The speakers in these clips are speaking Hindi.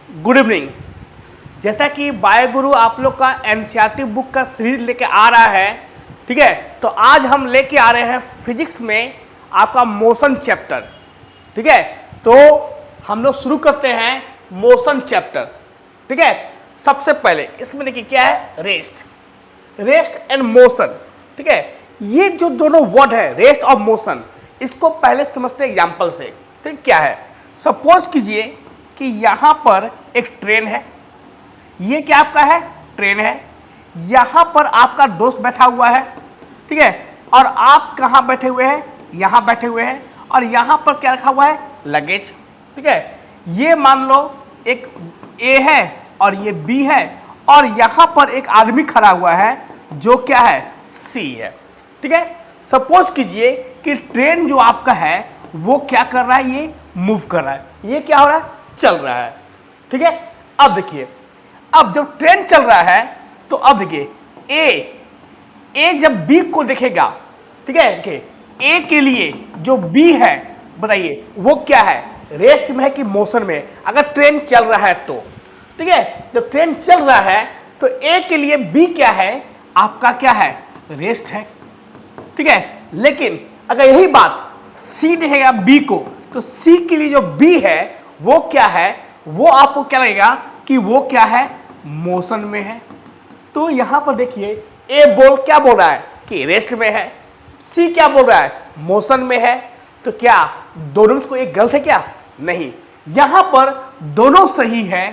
Good evening. जैसा कि बायोगुरु आप लोग का एनसीईआरटी बुक का सीरीज लेके आ रहा है, ठीक है, तो आज हम लेके आ रहे हैं फिजिक्स में आपका मोशन चैप्टर। ठीक है, तो हम लोग शुरू करते हैं मोशन चैप्टर। ठीक है, सबसे पहले इसमें देखिए क्या है, रेस्ट एंड मोशन। ठीक है, ये जो दोनों वर्ड है रेस्ट और मोशन, इसको पहले समझते हैं एग्जाम्पल से। ठीक, क्या है, सपोज कीजिए कि यहां पर एक ट्रेन है, ये क्या आपका है, ट्रेन है, यहां पर आपका दोस्त बैठा हुआ है, ठीक है, और आप कहां बैठे हुए हैं, यहां बैठे हुए हैं, और यहां पर क्या रखा हुआ है, लगेज। ठीक है, ये मान लो एक ए है और ये बी है, और यहां पर एक आदमी खड़ा हुआ है जो क्या है, सी है। ठीक है, सपोज कीजिए कि ट्रेन जो आपका है वो क्या कर रहा है, ये मूव कर रहा है, ये क्या हो रहा है, चल रहा है। ठीक है, अब देखिए, अब जब ट्रेन चल रहा है तो अब देखिए ए जब बी को देखेगा, ठीक है, देखिए ए के लिए जो बी है बताइए वो क्या है, रेस्ट में है कि मोशन में, अगर ट्रेन चल रहा है तो। ठीक है, जब ट्रेन चल रहा है तो ए के लिए बी क्या है, आपका क्या है, रेस्ट है। ठीक है, लेकिन अगर यही बात सी देखेगा बी को, तो सी के लिए जो बी है वो क्या है, वो आपको क्या लगेगा कि वो क्या है, मोशन में है। तो यहां पर देखिए ए क्या बोल रहा है कि रेस्ट में है, सी क्या बोल रहा है, मोशन में है। तो क्या दोनों को एक गलत है क्या, नहीं, यहां पर दोनों सही है।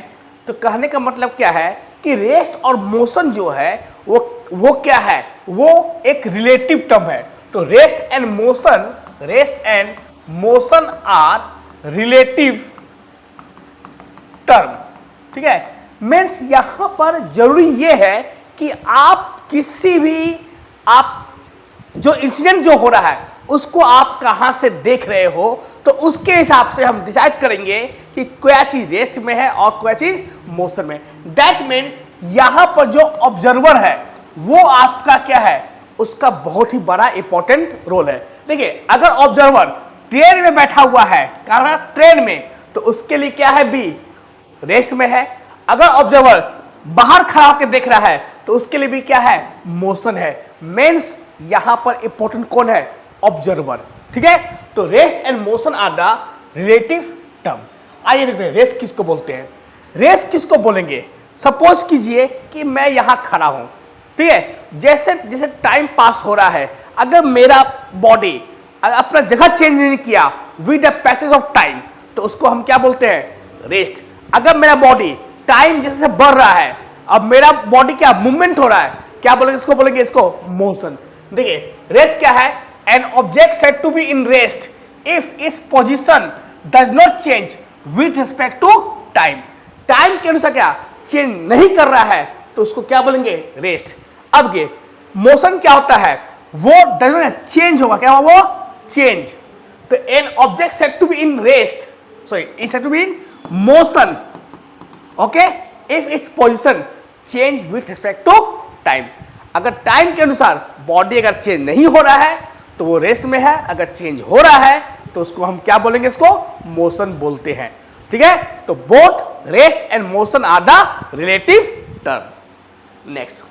तो कहने का मतलब क्या है कि रेस्ट और मोशन जो है वो क्या है, वो एक रिलेटिव टर्म है। तो rest and motion are relative term. ठीक है, मीन्स यहां पर जरूरी यह है कि आप किसी भी जो इंसिडेंट जो हो रहा है उसको आप कहां से देख रहे हो, तो उसके हिसाब से हम डिसाइड करेंगे कि क्या चीज रेस्ट में है और क्या चीज मोशन में। दैट मीन्स यहां पर जो ऑब्जर्वर है वो आपका क्या है, उसका बहुत ही बड़ा इंपॉर्टेंट रोल है। देखिए, अगर ऑब्जर्वर ट्रेन में बैठा हुआ है, कारण ट्रेन में, तो उसके लिए क्या है, बी रेस्ट में है। अगर ऑब्जर्वर बाहर खड़ा होकर देख रहा है तो उसके लिए भी क्या है, मोशन है। मीन्स यहां पर इंपॉर्टेंट कौन है, ऑब्जर्वर। ठीक है, तो rest and motion are the relative term. आइए देखते हैं रेस्ट किसको बोलते हैं। रेस्ट किसको बोलेंगे, सपोज कीजिए कि मैं यहां खड़ा हूं, ठीक है, जैसे जैसे टाइम पास हो रहा है, अगर मेरा बॉडी अपना जगह चेंज नहीं किया with the passage of time, तो उसको हम क्या बोलते हैं, रेस्ट। अगर मेरा बॉडी टाइम जैसे बढ़ रहा है, अब मेरा बॉडी क्या मूवमेंट हो रहा है, क्या बोलेंगे इसको, बोलेंगे इसको मोशन। देखिए रेस्ट क्या है, an object said to be in rest if its position does not change with respect to time. Time के अनुसार क्या चेंज नहीं कर रहा है तो उसको क्या बोलेंगे, रेस्ट। अब ये मोशन क्या होता है, वो डज नॉट चेंज होगा, क्या होगा, वो चेंज। तो an object said to be in rest, sorry it said to be in motion, okay, if its position change with respect to time. अगर टाइम के अनुसार बॉडी अगर चेंज नहीं हो रहा है तो वो रेस्ट में है, अगर चेंज हो रहा है तो उसको हम क्या बोलेंगे, इसको मोशन बोलते हैं। ठीक है, तो both rest and motion are the relative term. Next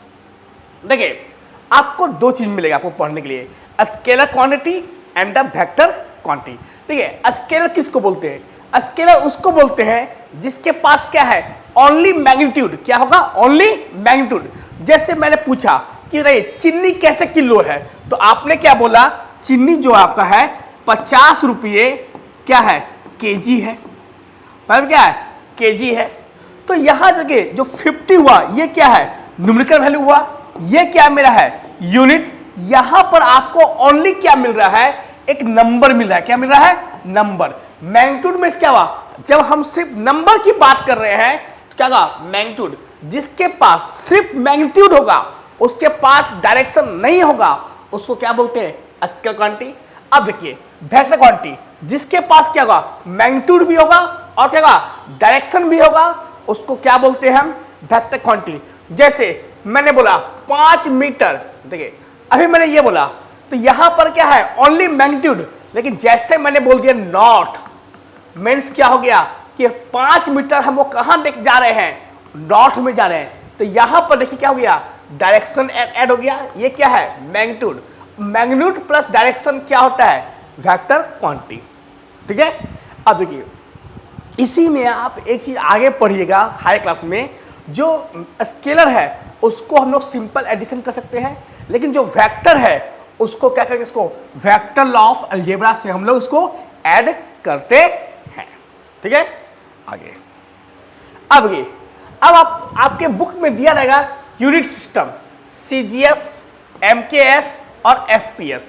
देखिए, आपको दो चीज मिलेगा आपको पढ़ने के लिए, scalar quantity and the vector quantity. देखिए स्केलर किसको बोलते हैं, स्केलर उसको बोलते हैं जिसके पास क्या है, ओनली मैग्नीट्यूड। क्या होगा, ओनली मैग्नीट्यूड। जैसे मैंने पूछा कि बताइए चीनी कैसे किलो है, तो आपने क्या बोला, चीनी जो आपका है 50 रुपये क्या है, केजी है, पर क्या है, केजी है। तो यहां जगह जो 50 हुआ ये क्या है, न्यूमेरिकल वैल्यू हुआ, ये क्या मेरा है, यूनिट। यहां पर आपको ओनली क्या मिल रहा है, एक नंबर मिल रहा है, क्या मिल रहा है, नंबर। मैग्नीट्यूड में क्या हुआ, जब हम सिर्फ नंबर की बात कर रहे हैं तो क्या होगा, मैग्नीट्यूड। जिसके पास सिर्फ मैग्नीट्यूड होगा, उसके पास डायरेक्शन नहीं होगा, उसको क्या बोलते हैं, स्केलर क्वांटिटी। अब देखिए वेक्टर क्वांटिटी, जिसके पास क्या होगा, मैग्नीट्यूड भी होगा और क्या होगा, डायरेक्शन भी होगा, उसको क्या बोलते हैं हम, वेक्टर क्वांटिटी। जैसे मैंने बोला 5 मीटर, देखिए अभी मैंने ये बोला तो यहां पर क्या है, ओनली मैग्नीट्यूड, लेकिन जैसे मैंने बोल दिया नॉट, मीन्स क्या हो गया, कि 5 मीटर हम वो कहां देख जा रहे हैं, नॉर्थ में जा रहे हैं, तो यहां पर देखिए क्या हो गया, डायरेक्शन ऐड हो गया। ये क्या है, मैग्नीट्यूड। मैग्नीट्यूड प्लस डायरेक्शन क्या होता है, वेक्टर क्वांटिटी। ठीक है, अब देखिए इसी में आप एक चीज आगे पढ़िएगा हाई क्लास में, जो स्केलर है उसको हम लोग सिंपल एडिशन कर सकते हैं, लेकिन जो वेक्टर है उसको क्या करेंगे, इसको वेक्टर लॉ ऑफ अलजेब्रा से हम लोग इसको ऐड करते हैं। ठीक है, आगे अब आपके बुक में दिया रहेगा यूनिट सिस्टम, सीजीएस, एमकेएस और एफपीएस।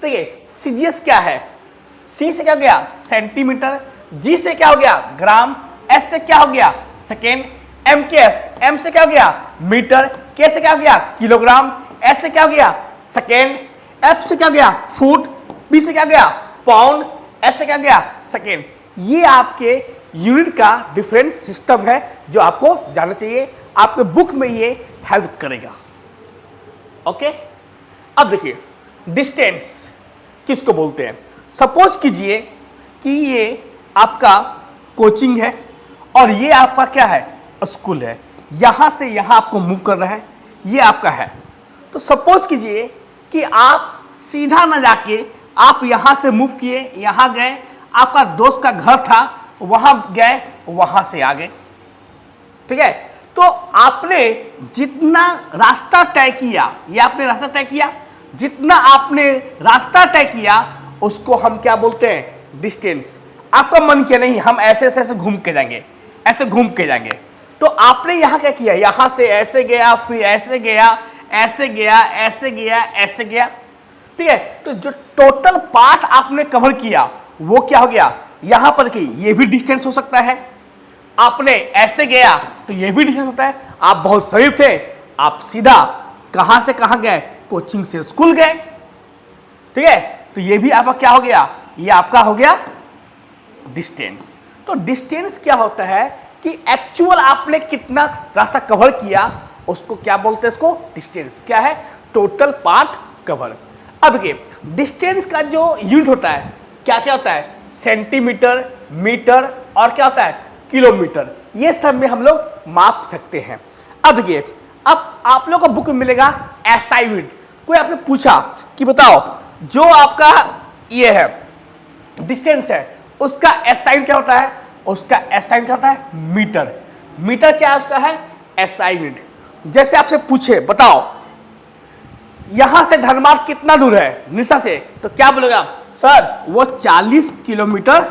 देखिए सीजीएस क्या है, सी से क्या हो गया, सेंटीमीटर, जी से क्या हो गया, ग्राम, एस से क्या हो गया, सेकेंड, एमकेएस, एम से क्या हो गया, मीटर, के से क्या हो गया, किलोग्राम, एस से क्या हो गया, सेकेंड, एफ से क्या हो गया, फुट, बी से क्या हो गया, पाउंड, एस से क्या हो गया, सेकेंड। ये आपके यूनिट का डिफरेंट सिस्टम है जो आपको जानना चाहिए, आपके बुक में ये हेल्प करेगा। ओके, अब देखिए डिस्टेंस किसको बोलते हैं। सपोज कीजिए कि ये आपका कोचिंग है और ये आपका क्या है, स्कूल है, यहां से यहां आपको मूव कर रहा है, ये आपका है। तो सपोज कीजिए कि आप सीधा ना जाके आप यहां से मूव किए, यहां गए, आपका दोस्त का घर था, वहां गए, वहां से आ गए। ठीक है, तो आपने जितना रास्ता तय किया, ये आपने रास्ता तय किया, जितना आपने रास्ता तय किया उसको हम क्या बोलते हैं, डिस्टेंस। आपका मन किया नहीं हम ऐसे ऐसे घूम के जाएंगे, ऐसे घूम के जाएंगे, तो आपने यहां क्या किया, यहां से ऐसे गया, फिर ऐसे गया, ऐसे गया, ऐसे गया, ऐसे गया। ठीक है, तो जो टोटल पाथ आपने कवर किया वो क्या हो गया, यहां पर कि ये भी डिस्टेंस हो सकता है, आपने ऐसे गया तो ये भी डिस्टेंस होता है, आप बहुत शरीफ थे, आप सीधा कहां से कहां गए, कोचिंग से स्कूल गए। ठीक है, तो ये भी आपका क्या हो गया, ये आपका हो गया डिस्टेंस। तो डिस्टेंस क्या होता है कि एक्चुअल आपने कितना रास्ता कवर किया उसको क्या बोलते हैं, इसको डिस्टेंस। क्या है, टोटल पाथ कवर। अब ये डिस्टेंस का जो यूनिट होता है क्या क्या होता है, सेंटीमीटर, मीटर और क्या होता है, किलोमीटर। ये सब में हम लोग माप सकते हैं। अब आप लोग को बुक में मिलेगा एसआई यूनिट। कोई आपसे पूछा कि बताओ जो आपका ये है डिस्टेंस है उसका एसआई यूनिट क्या होता है, उसका एसआई यूनिट क्या होता है, मीटर। मीटर क्या है, उसका है एसआई यूनिट। जैसे आपसे पूछे बताओ यहां से धनबाद कितना दूर है निशा से, तो क्या बोलेगा, सर वो 40 किलोमीटर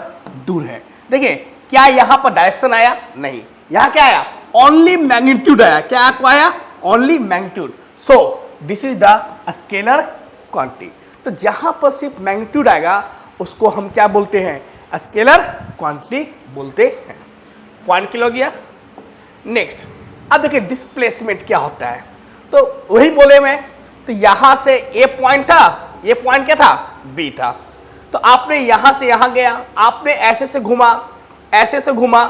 दूर है। देखिए क्या यहां पर डायरेक्शन आया, नहीं, यहां क्या आया, ओनली मैग्नीट्यूड आया। क्या आपको आया, only magnitude. So this is the scalar quantity. तो जहां पर सिर्फ मैग्नीट्यूड आएगा उसको हम क्या बोलते हैं, स्केलर क्वांटिटी बोलते हैं। पॉइंट किलो गया। नेक्स्ट अब देखिए डिस्प्लेसमेंट क्या होता है, तो वही बोले मैं, तो यहां से ए पॉइंट था, ये पॉइंट क्या था, बी था, तो आपने यहां से यहां गया, आपने ऐसे से घुमा, ऐसे से घुमा।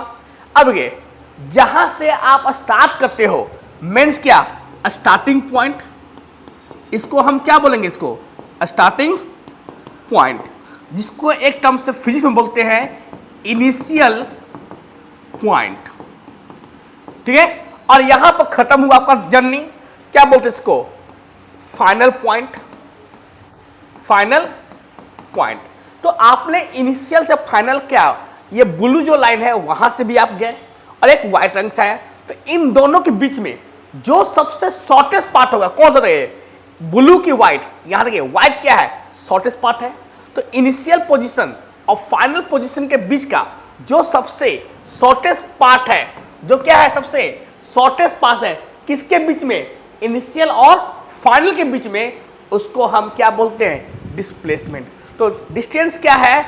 अब ये जहां से आप स्टार्ट करते हो मीन्स क्या, स्टार्टिंग पॉइंट, इसको हम क्या बोलेंगे, इसको स्टार्टिंग पॉइंट, जिसको एक टर्म से फिजिक्स में बोलते हैं इनिशियल पॉइंट। ठीक है, और यहां पर खत्म हुआ आपका जर्नी, क्या बोलते हैं इसको, फाइनल पॉइंट। फाइनल पॉइंट, तो आपने इनिशियल से फाइनल क्या, ये ब्लू जो लाइन है वहां से भी आप गए और एक व्हाइट रंग से है, तो इन दोनों के बीच में जो सबसे शॉर्टेस्ट पार्ट होगा कौन सा रहेगा, ब्लू की व्हाइट। यहां देखिए व्हाइट क्या है, शॉर्टेस्ट पार्ट है, तो इनिशियल पोजीशन और फाइनल पोजीशन के बीच का जो सबसे शॉर्टेस्ट पार्ट है, जो क्या है सबसे शॉर्टेस्ट पार्ट है, किसके बीच में, इनिशियल और फाइनल के बीच में, उसको हम क्या बोलते हैं, डिस्प्लेसमेंट। तो डिस्टेंस क्या है,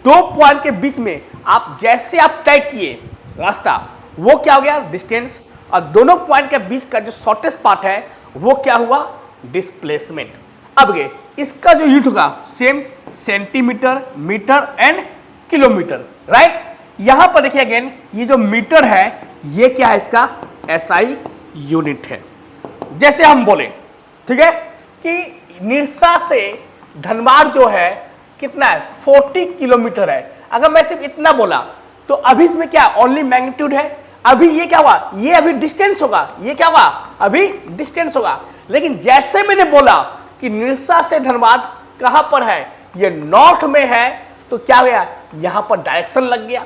दो पॉइंट के बीच में आप जैसे आप तय किए रास्ता, वो क्या हो गया डिस्टेंस, और दोनों पॉइंट के बीच का जो शॉर्टेस्ट पार्ट है वो क्या हुआ, डिस्प्लेसमेंट। अब ये इसका जो यूनिट होगा same, centimetre, metre and kilometre, right. यहां पर देखिए अगेन ये जो मीटर है ये क्या है, इसका एसआई यूनिट है। जैसे हम बोले ठीक है कि निरसा से धनबाद जो है कितना है, 40 किलोमीटर है। अगर मैं सिर्फ इतना बोला तो अभी इसमें क्या ओनली मैग्नीट्यूड है, अभी ये क्या हुआ, ये अभी डिस्टेंस होगा, ये क्या हुआ अभी डिस्टेंस होगा। लेकिन जैसे मैंने बोला कि निरसा से धनबाद कहां पर है, ये नॉर्थ में है, तो क्या हो गया यहां पर डायरेक्शन लग गया।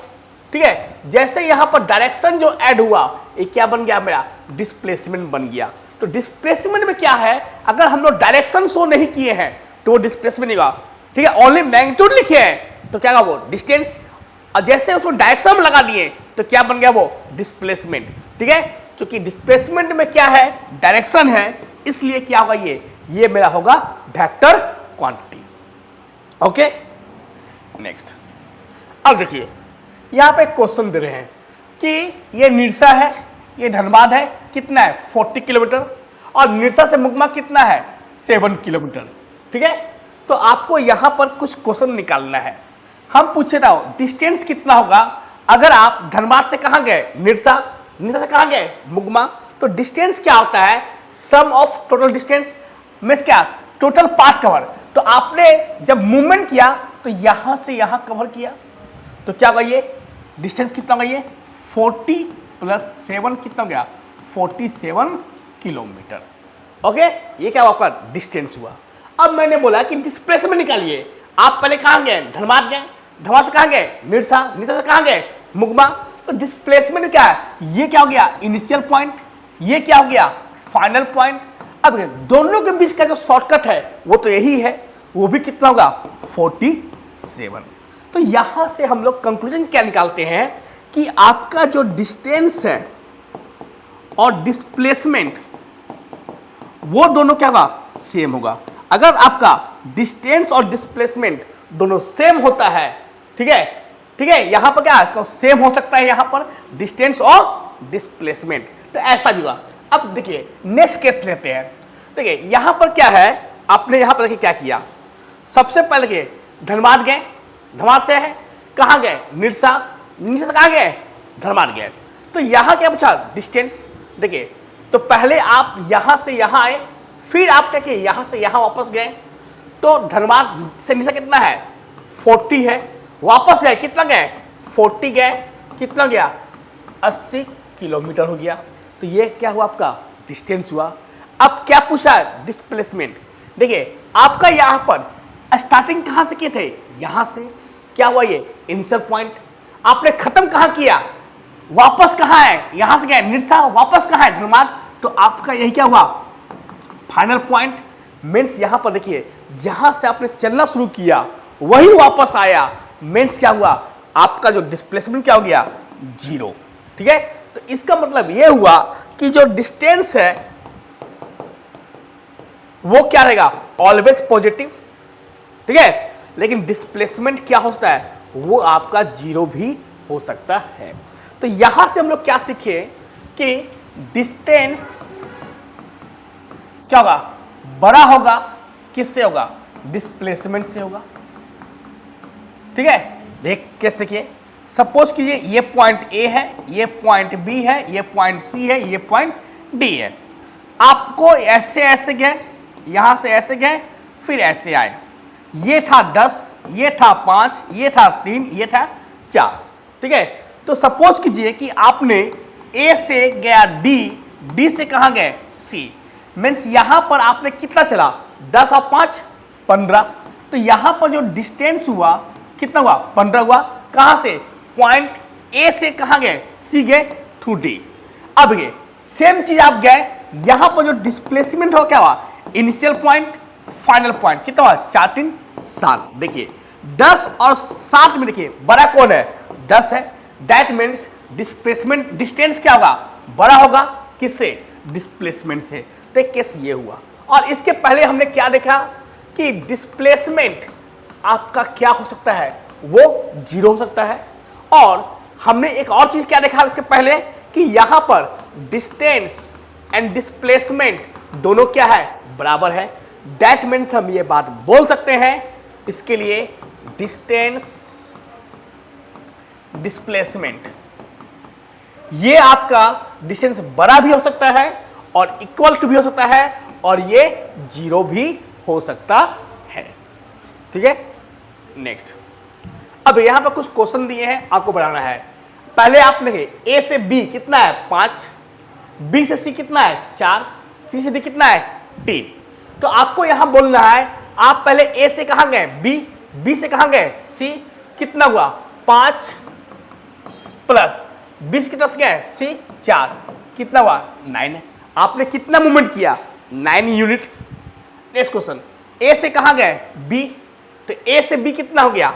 ठीक है, जैसे यहां पर डायरेक्शन जो ऐड हुआ, ये क्या बन गया मेरा डिस्प्लेसमेंट बन गया। तो डिस्प्लेसमेंट में क्या है, अगर हम लोग डायरेक्शन शो नहीं किए हैं तो वो डिस्प्लेसमेंट नहीं होगा। ठीक है, ओनली मैग्नीट्यूड लिखे हैं तो क्या होगा वो डिस्टेंस, और जैसे उसको डायरेक्शन लगा दिए तो क्या बन गया वो डिस्प्लेसमेंट। ठीक है, क्योंकि डिस्प्लेसमेंट में क्या है डायरेक्शन है, इसलिए क्या होगा ये मेरा होगा वेक्टर क्वांटिटी। Okay, next. अब देखिए यहां पे क्वेश्चन दे रहे हैं कि ये निरसा है, ये धनबाद है, कितना है 40 किलोमीटर, और निरसा से मुगमा कितना है 7 किलोमीटर। ठीक है, तो आपको यहां पर कुछ क्वेश्चन निकालना है। हम पूछे था डिस्टेंस कितना होगा अगर आप धनबाद से कहां गए निरसा, निरसा से कहां गए मुगमा, तो डिस्टेंस क्या होता है सम ऑफ टोटल डिस्टेंस मींस क्या टोटल पाथ कवर। तो आपने जब मूवमेंट किया तो यहां से यहां कवर किया, तो क्या होगा ये डिस्टेंस कितना होगा, ये 40 + 7 कितना हो गया 47 किलोमीटर। ओके, ये क्या हुआ आपका डिस्टेंस हुआ। अब मैंने बोला कि डिस्प्लेसमेंट निकालिए, आप पहले कहां गए धनबाद गए, धनबाद से कहां गए निरसा, निरसा से कहां गए मुगमा, तो डिस्प्लेसमेंट क्या है, ये क्या हो गया इनिशियल पॉइंट, ये क्या हो गया फाइनल पॉइंट। अब दोनों के बीच का जो शॉर्टकट है वो तो यही है, वो भी कितना होगा 47। तो यहां से हम लोग कंक्लूजन क्या निकालते हैं कि आपका जो डिस्टेंस है और डिस्प्लेसमेंट वो दोनों क्या होगा सेम होगा। अगर आपका डिस्टेंस और डिस्प्लेसमेंट दोनों सेम होता है, ठीक है, ठीक है, यहां पर क्या है इसका सेम हो सकता है, यहां पर डिस्टेंस और डिस्प्लेसमेंट, तो ऐसा भी हुआ। अब देखिए नेक्स्ट केस लेते हैं। देखिए यहां पर क्या है, आपने यहां पर देखिए क्या किया, सबसे पहले के धनबाद गए, धनबाद से है कहां गए निरसा, निरसा से कहां गए धनबाद गए, तो यहां क्या पूछा डिस्टेंस। देखिए तो पहले आप यहां से यहां आए, फिर आप क्या किए यहां से यहां वापस गए, तो धनबाद से निरसा कितना है 40 है, वापस गए कितना गए 40 गए, कितना गया 80 किलोमीटर हो गया। तो ये क्या हुआ आपका डिस्टेंस हुआ। अब क्या पूछा है डिस्प्लेसमेंट। देखिए आपका यहां पर स्टार्टिंग कहां से किए थे, यहां से, क्या हुआ ये इनिशियल पॉइंट, आपने खत्म कहां किया वापस कहां है, यहां से गए निरसा, वापस कहां है धनबाद, तो आपका यही क्या हुआ फाइनल पॉइंट। मीन्स यहां पर देखिए जहां से आपने चलना शुरू किया वही वापस आया, मीन्स क्या हुआ आपका जो डिस्प्लेसमेंट क्या हो गया 0। ठीक है, तो इसका मतलब यह हुआ कि जो डिस्टेंस है वो क्या रहेगा ऑलवेज पॉजिटिव। ठीक है, लेकिन डिस्प्लेसमेंट क्या होता है वो आपका 0 भी हो सकता है। तो यहां से हम लोग क्या सीखे कि डिस्टेंस क्या होगा बड़ा होगा, किससे होगा डिस्प्लेसमेंट से होगा। ठीक है, देख कैसे देखिए, सपोज कीजिए ये पॉइंट ए है, ये पॉइंट बी है, ये पॉइंट सी है, ये पॉइंट डी है। आपको ऐसे ऐसे गए, यहां से ऐसे गए, फिर ऐसे आए, ये था 10, ये था 5, ये था 3, ये था 4। ठीक है, तो सपोज कीजिए कि आपने ए से गया डी, डी से कहां गए सी, मीन्स यहां पर आपने कितना चला 10 और 5 15, तो यहां पर जो डिस्टेंस हुआ कितना हुआ 15 हुआ। कहां से पॉइंट ए से कहां गए सी गए थ्रू डी। अब ये सेम चीज आप गए, यहां पर जो डिस्प्लेसमेंट हो क्या हुआ इनिशियल पॉइंट फाइनल पॉइंट कितना हुआ 4 3 7। देखिए 10 और 7 में देखिए बड़ा कौन है 10 है, दैट मीन्स डिस्प्लेसमेंट डिस्टेंस क्या होगा बड़ा होगा, किससे डिस्प्लेसमेंट से। तो एक केस ये हुआ, और इसके पहले हमने क्या देखा कि डिस्प्लेसमेंट आपका क्या हो सकता है वो 0 हो सकता है। और हमने एक और चीज क्या देखा इसके पहले कि यहां पर डिस्टेंस एंड डिस्प्लेसमेंट दोनों क्या है बराबर है, दैट मीन्स हम ये बात बोल सकते हैं इसके लिए डिस्टेंस डिस्प्लेसमेंट ये आपका डिस्टेंस बड़ा भी हो सकता है और इक्वल टू भी हो सकता है और ये 0 भी हो सकता है। ठीक है, नेक्स्ट। अब यहां पर कुछ क्वेश्चन दिए हैं, आपको बनाना है। पहले आप लिखे ए से बी कितना है 5, बी से सी कितना है 4, सी से डी कितना है 3। तो आपको यहां बोलना है, आप पहले ए से कहां गए बी, बी से कहां गए सी, कितना हुआ 5 प्लस 20 कितना से गए सी 4, कितना हुआ 9। आपने कितना मूवमेंट किया 9 यूनिट। नेक्स्ट क्वेश्चन, ए से कहां गए बी, तो ए से बी कितना हो गया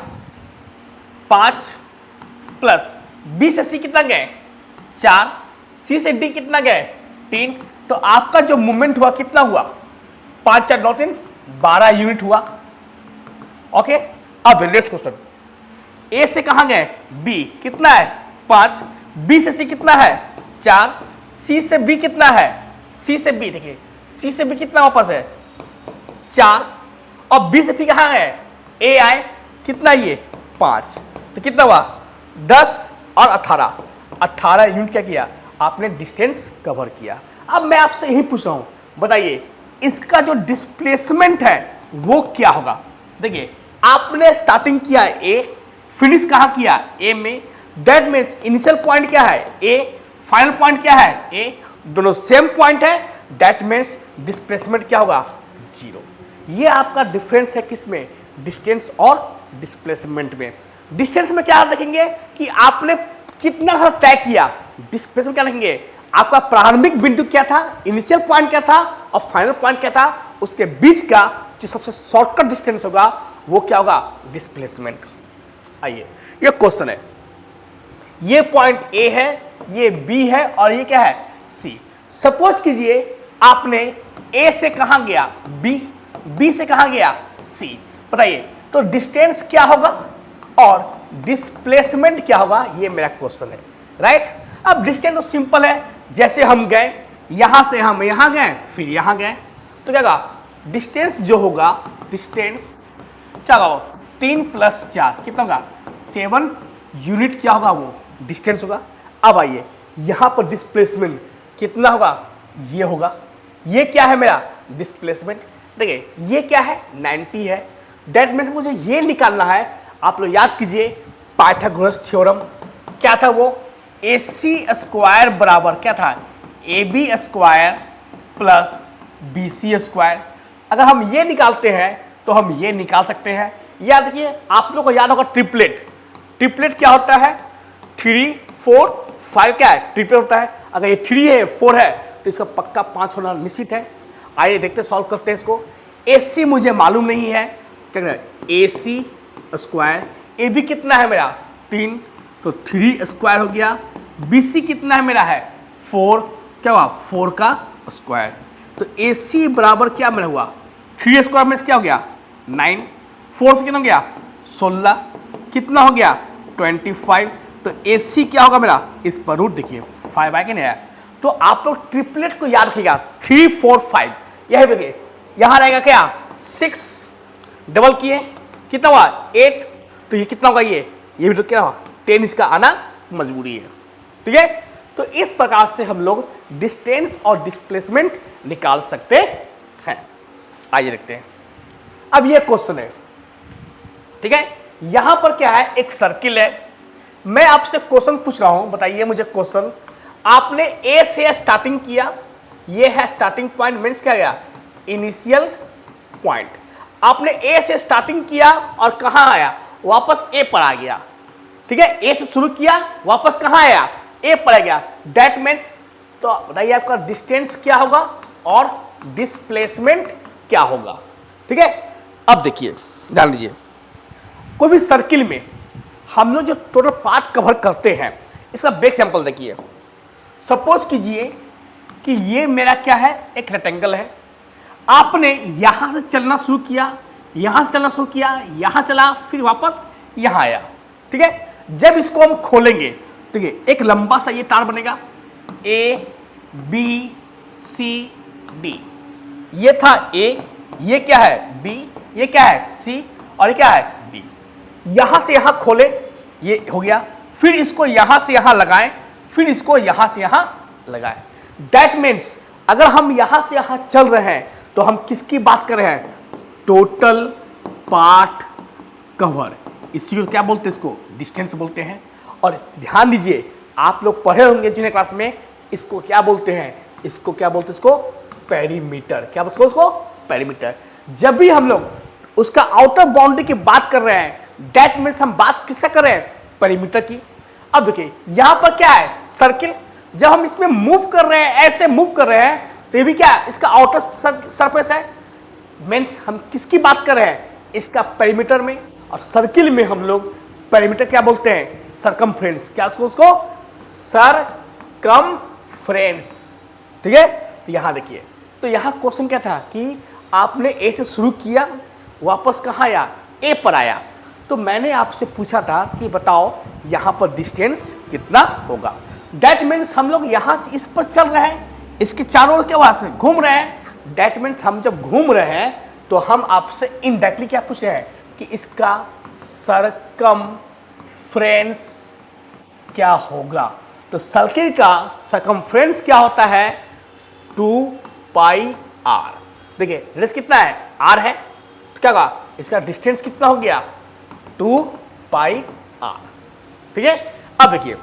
5 प्लस बी से सी कितना गए 4, सी से डी कितना गए 3। तो आपका जो मूवमेंट हुआ कितना हुआ 5 4 9 3 12 यूनिट हुआ। ओके, अब नेक्स्ट क्वेश्चन, ए से कहां गए बी कितना है 5, बी से सी कितना है 4, सी से बी कितना है, सी से बी देखिए सी से बी कितना वापस है 4, और बी से बी कहां है ए आए कितना ये 5, तो कितना हुआ 10 और 18 यूनिट क्या किया आपने डिस्टेंस कवर किया। अब मैं आपसे यही पूछ रहा हूं, बताइए इसका जो डिस्प्लेसमेंट है वो क्या होगा। देखिए आपने स्टार्टिंग किया है ए, फिनिश कहां किया ए में, दैट मीन्स इनिशियल पॉइंट क्या है ए, फाइनल पॉइंट क्या है ए, दोनों सेम पॉइंट है, दैट मीन्स डिस्प्लेसमेंट क्या होगा 0। ये आपका डिफरेंस है किसमें, डिस्टेंस और डिस्प्लेसमेंट में। डिस्टेंस में क्या रखेंगे कि आपने कितना सा तय किया, डिस्प्लेसमेंट क्या रखेंगे आपका प्रारंभिक बिंदु क्या था, इनिशियल पॉइंट क्या था और फाइनल पॉइंट क्या था, उसके बीच का जो सबसे शॉर्टकट डिस्टेंस होगा वो क्या होगा डिस्प्लेसमेंट। आइए ये क्वेश्चन है, ये पॉइंट ए है, ये बी है और ये क्या है सी। सपोज कीजिए आपने ए से कहां गया बी, बी से कहां गया सी, बताइए तो डिस्टेंस क्या होगा और डिस्प्लेसमेंट क्या होगा, ये मेरा क्वेश्चन है राइट। अब डिस्टेंस तो सिंपल है, जैसे हम गए यहां से हम यहां गए फिर यहां गए, तो क्या होगा डिस्टेंस जो होगा, डिस्टेंस क्या होगा 3 + 4 कितना होगा 7 यूनिट क्या होगा वो डिस्टेंस होगा। अब आइए यहां पर डिस्प्लेसमेंट कितना होगा, ये होगा, ये क्या है मेरा डिस्प्लेसमेंट। देखिए ये क्या है 90 है, दैट मीन्स मुझे ये निकालना है। आप लोग याद कीजिए पाइथागोरस थ्योरम क्या था वो, AC स्क्वायर बराबर क्या था AB square plus BC square. अगर हम ये निकालते हैं तो हम ये निकाल सकते हैं। याद रखिए आप लोग को याद होगा ट्रिपलेट, ट्रिपलेट क्या होता है 3 4 5 क्या है ट्रिपलेट होता है। अगर ये 3 है 4 है तो इसका पक्का 5 होना निश्चित है। आइए देखते सॉल्व करते हैं इसको। AC मुझे मालूम नहीं है, क्या कहना है AC स्क्वायर, AB कितना है मेरा 3 तो 3 स्क्वायर हो गया, BC कितना है मेरा है 4, क्या हुआ 4 का स्क्वायर। तो AC बराबर क्या मेरा हुआ 3 स्क्वायर में क्या हो गया 9, 4 से कितना हो गया 16, कितना हो गया 25। तो AC क्या होगा मेरा, इस पर रूट देखिए 5 आया कि नहीं आया। तो आप लोग ट्रिपलेट को याद रखिएगा 3 4 5, यही देखिए यहां रहेगा क्या 6 डबल किए कितना हुआ 8, तो ये कितना होगा ये भी तो क्या हुआ 10, इसका आना मजबूरी है। ठीक है, तो इस प्रकार से हम लोग डिस्टेंस और डिस्प्लेसमेंट निकाल सकते हैं। आइए देखते हैं, अब ये क्वेश्चन है ठीक है। यहां पर क्या है एक सर्किल है, मैं आपसे क्वेश्चन पूछ रहा हूं, बताइए मुझे क्वेश्चन। आपने ए से स्टार्टिंग किया, ये है स्टार्टिंग पॉइंट मीन्स क्या गया इनिशियल पॉइंट। आपने ए से स्टार्टिंग किया और कहां आया वापस ए पर आ गया। ठीक है, ए से शुरू किया वापस कहां आया ए पर आ गया, दैट मीन्स तो बताइए आपका डिस्टेंस क्या होगा और डिस्प्लेसमेंट क्या होगा। ठीक है, अब देखिए ध्यान दीजिए, कोई भी सर्किल में हम लोग जो टोटल पार्ट कवर करते हैं इसका बेक सैंपल देखिए। सपोज कीजिए कि ये मेरा क्या है एक रेक्टेंगल है, आपने यहां से चलना शुरू किया, यहां से चलना शुरू किया, यहां चला फिर वापस यहां आया। ठीक है, जब इसको हम खोलेंगे ठीक है एक लंबा सा ये तार बनेगा A B C D, ये था A, ये क्या है B, ये क्या है C और ये क्या है D। यहां से यहां खोले ये हो गया, फिर इसको यहां से यहां लगाएं, फिर इसको यहां से यहां लगाएं। दैट मीन्स अगर हम यहां से यहां चल रहे हैं तो हम किसकी बात कर रहे हैं टोटल पार्ट कवर। इसी को क्या बोलते हैं, इसको डिस्टेंस बोलते हैं। और ध्यान दीजिए, आप लोग पढ़े होंगे जूनियर क्लास में, इसको क्या बोलते हैं, इसको क्या बोलते हैं, इसको पेरीमीटर। क्या बोलते हैं उसको? पेरीमीटर। जब भी हम लोग उसका आउटर बाउंड्री की बात कर रहे हैं, दैट मीन्स हम बात किसका कर रहे हैं, पेरीमीटर की। अब देखिए यहां पर क्या है, सर्किल। जब हम इसमें मूव कर रहे हैं, ऐसे मूव कर रहे हैं, तो ये भी क्या है, इसका आउटर सरफेस है। मीन्स हम किसकी बात कर रहे हैं, इसका पेरीमीटर में। और सर्किल में हम लोग पेरीमीटर क्या बोलते हैं, सरकमफ्रेंस। क्या उसको सरकमफ्रेंस। ठीक है, तो यहां देखिए, तो यहां क्वेश्चन क्या था कि आपने ए से शुरू किया, वापस कहाँ आया, ए पर आया। तो मैंने आपसे पूछा था कि बताओ यहां पर डिस्टेंस कितना होगा। दैट मीन्स हम लोग यहां से इस पर चल रहे हैं, इसके चारों ओर के वास में घूम रहे हैं। दैट मीन्स हम जब घूम रहे हैं तो हम आपसे इनडायरेक्टली क्या पूछ रहे हैं कि इसका सरकमफ्रेंस क्या होगा। तो सर्किल का सरकमफ्रेंस क्या होता है, 2 पाई आर। देखिए रेडियस कितना है, आर है, तो क्या होगा, इसका डिस्टेंस कितना हो गया, 2 पाई आर। ठीक है, अब देखिए,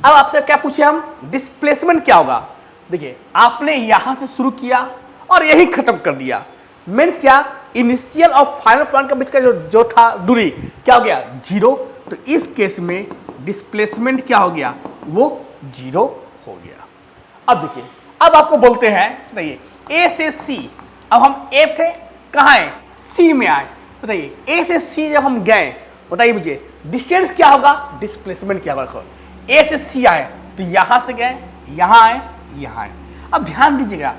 अब आपसे क्या पूछे हम, डिस्प्लेसमेंट क्या होगा। देखिए आपने यहां से शुरू किया और यही खत्म कर दिया। मीन्स क्या, इनिशियल और फाइनल पॉइंट के बीच का जो था दूरी क्या हो गया, 0। तो इस केस में डिस्प्लेसमेंट क्या हो गया, वो 0 हो गया। अब देखिए, अब आपको बोलते हैं, बताइए ए से सी। अब हम ए थे, कहाँ है, सी में आए। बताइए ए से सी जब हम गए, बताइए मुझे डिस्टेंस क्या होगा, डिस्प्लेसमेंट क्या होगा। ए से सी आए तो यहां से गए, यहां आए, यहां आए। अब ध्यान दीजिएगा,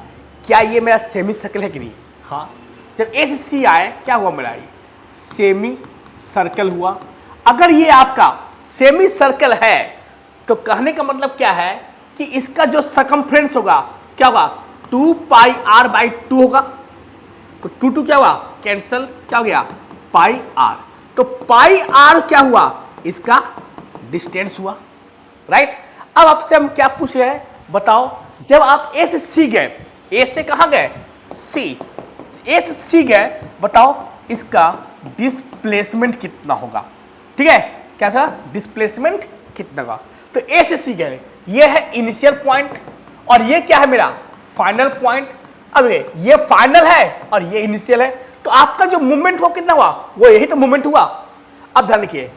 क्या ये मेरा सेमी सर्कल है कि नहीं, हाँ। जब ए से सी आए क्या हुआ, मेरा ये सेमी सर्कल हुआ। अगर ये आपका सेमी सर्कल है तो कहने का मतलब क्या है कि इसका जो सरकमफ्रेंस होगा क्या होगा, 2 पाई आर बाई 2 होगा। तो 2 क्या हुआ, कैंसल, क्या हो गया, पाई आर। तो पाई आर क्या हुआ, इसका डिस्टेंस हुआ, राइट। अब आपसे हम क्या पूछ रहे हैं, बताओ जब आप ए से सी गए, ए से कहां गए, सी, ए से सी गए, बताओ इसका डिस्प्लेसमेंट कितना होगा। ठीक है, क्या था, डिस्प्लेसमेंट कितना होगा। तो ए से सी गए, ये है इनिशियल पॉइंट और ये क्या है, मेरा फाइनल पॉइंट। अब ये फाइनल है और ये इनिशियल है, तो आपका जो मूवमेंट हुआ कितना हुआ, वो यही तो मूवमेंट हुआ। अब ध्यान रखिए,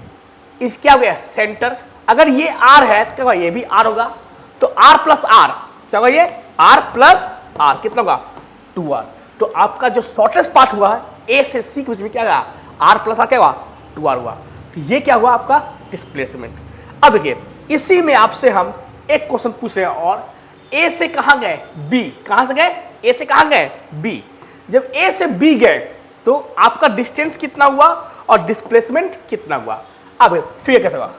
इस क्या हो गया, सेंटर। अगर ये आर है तो क्या होगा, ये भी आर होगा। तो आर प्लस आर क्या होगा, ये आर प्लस आर कितना होगा, 2r। तो आपका जो शॉर्टेस्ट पाथ हुआ है ए से सी के बीच में क्या होगा, आर प्लस आर क्या हुआ, 2r हुआ। तो ये क्या हुआ आपका डिस्प्लेसमेंट। अब देखिए इसी में आपसे हम एक क्वेश्चन पूछ रहे हैं, और ए से कहां गए, बी। कहां से गए, ए से कहां गए, बी। जब ए से बी गए तो आपका डिस्टेंस कितना हुआ और डिस्प्लेसमेंट कितना हुआ। अब फिर कैसे हुआ,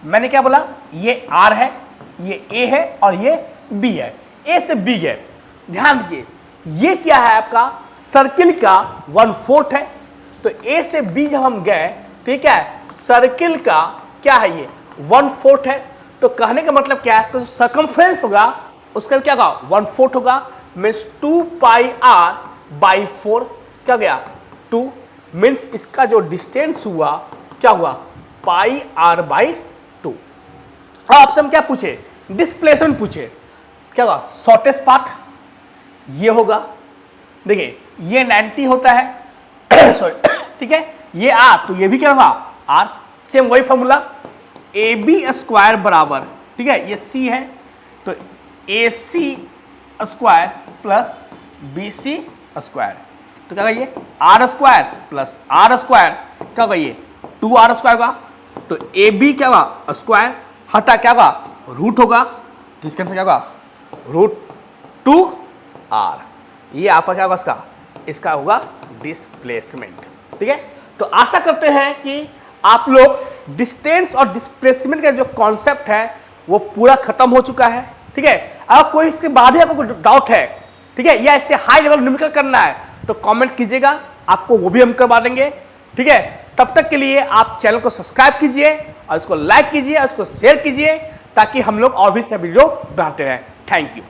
मैंने क्या बोला, ये आर है, ये ए है और ये बी है। ए से बी गए, ध्यान दीजिए ये क्या है, आपका सर्किल का 1/4 है। तो ए से बी जब हम गए तो ये क्या है, सर्किल का क्या है, ये 1/4 है। तो कहने का मतलब क्या है, इसका जो सरकमफ्रेंस होगा उसका क्या होगा, 1/4 होगा। मीन्स 2 पाई आर बाई 4 क्या गया, 2। मीन्स इसका जो डिस्टेंस हुआ क्या हुआ, पाई आर बाई 2। अब आपसे हम क्या पूछे, डिस्प्लेसमेंट पूछे, क्या होगा, शॉर्टेस्ट पाथ ये होगा। देखिए ये 90 होता है सॉरी ठीक है, ये आर तो ये भी क्या होगा, आर। सेम वही फॉर्मूला, ए बी स्क्वायर बराबर, ठीक है, ये सी है तो A C square plus B C square. तो क्या होगा, ये R square plus R square क्या होगा, ये 2r स्क्वायर होगा। तो ए बी क्या होगा, स्क्वायर हटा क्या होगा, रूट होगा। तो इसके आंसर क्या होगा, √2r। ये आपका क्या होगा, इसका होगा डिस्प्लेसमेंट। ठीक है, तो आशा करते हैं कि आप लोग डिस्टेंस और डिस्प्लेसमेंट का जो कॉन्सेप्ट है वो पूरा खत्म हो चुका है। ठीक है, अगर कोई इसके बाद ही आपको कोई डाउट है, ठीक है, या इससे हाई लेवल न्यूमेरिकल करना है तो कमेंट कीजिएगा, आपको वो भी हम करवा देंगे। ठीक है, तब तक के लिए आप चैनल को सब्सक्राइब कीजिए और इसको लाइक कीजिए और इसको शेयर कीजिए ताकि हम लोग और भी से वीडियो बनाते रहें। Thank you.